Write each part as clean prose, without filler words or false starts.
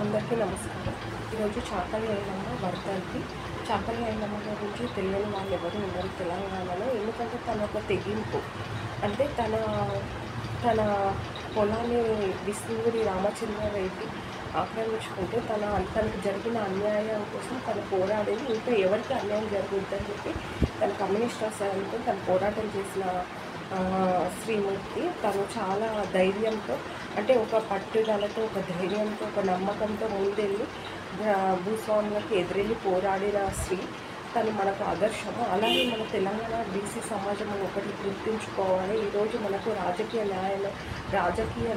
అందరికీ నమస్కారం. ఈరోజు చాకలి ఐలమ్మ వర్ధంతి. చాకలి ఐలమ్మ గురించి తెలియని వాళ్ళు ఎవరు ఉండరు తెలంగాణలో. ఎందుకంటే తన ఒక తెగింపు, అంటే తన పొలాన్ని విష్ణువుడి రామచంద్రారెడ్డి ఆక్రమించుకుంటే తనకు జరిగిన అన్యాయం కోసం తను పోరాడేది. ఇంకా ఎవరికి అన్యాయం జరుగుతుందని చెప్పి తన కమ్యూనిస్ట్ రాష్ట్రాలతో తను పోరాటం చేసిన శ్రీమూర్తి. తను చాలా ధైర్యంతో, అంటే ఒక పట్టుదలతో, ఒక ధైర్యంతో, ఒక నమ్మకంతో ముందెళ్ళి భూస్వాములకు ఎదురెళ్ళి పోరాడిన స్త్రీ. తను మనకు ఆదర్శము. అలాగే మన తెలంగాణ బీసీ సమాజం ఒకటి గుర్తుంచుకోవాలి. ఈరోజు మనకు రాజకీయ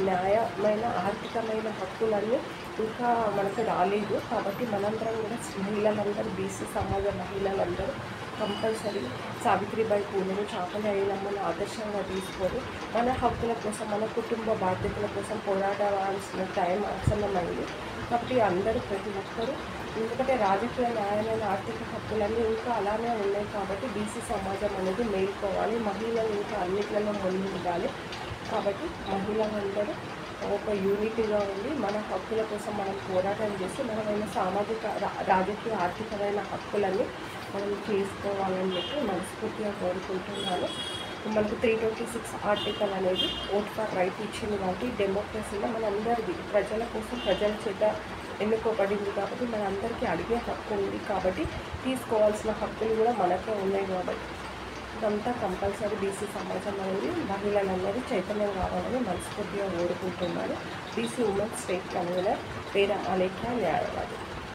న్యాయమైన ఆర్థికమైన హక్కులన్నీ ఇంకా మనకు రాలేదు. కాబట్టి మనందరం కూడా మహిళలందరూ, బీసీ సమాజ మహిళలందరూ కంపల్సరీ సావిత్రిబాయి పూలను, చాకలి ఐలమ్మను ఆదర్శంగా తీసుకొని మన హక్కుల కోసం, మన కుటుంబ బాధ్యతల కోసం పోరాడాల్సిన టైం ఆసన్నమైంది. కాబట్టి అందరూ, ప్రతి ఒక్కరూ, ఎందుకంటే రాజకీయ న్యాయమైన ఆర్థిక హక్కులన్నీ ఇంకా అలానే ఉన్నాయి. కాబట్టి బీసీ సమాజం అనేది మేల్కోవాలి. మహిళలు ఇంకా అన్నిట్లలో ముందుండాలి. కాబట్టి మహిళలందరూ ఒక యూనిటీగా ఉండి మన హక్కుల కోసం మనం పోరాటం చేసి మనమైన సామాజిక, రాజకీయ, ఆర్థికమైన హక్కులన్నీ మనం చేసుకోవాలని చెప్పి మనస్ఫూర్తిగా కోరుకుంటున్నాను. మనకు 326 ఆర్టికల్ అనేది ఓట్ ఫర్ రైట్ ఇచ్చింది. కాబట్టి డెమోక్రసీలో మనందరిది ప్రజల కోసం, ప్రజల చేత ఎన్నుకోబడింది. కాబట్టి మనందరికీ అడిగే హక్కు ఉంది. కాబట్టి తీసుకోవాల్సిన హక్కులు కూడా మనకే ఉన్నాయి. కాబట్టి ఇదంతా కంపల్సరీ బీసీ సమాజం అనేది మహిళలందరూ చైతన్యం కావాలని మనస్ఫూర్తిగా కోరుకుంటున్నాను. బీసీ ఉమెన్ స్టేట్ కన్వీనర్ పేర అలేఖ్య న్యాయవాది.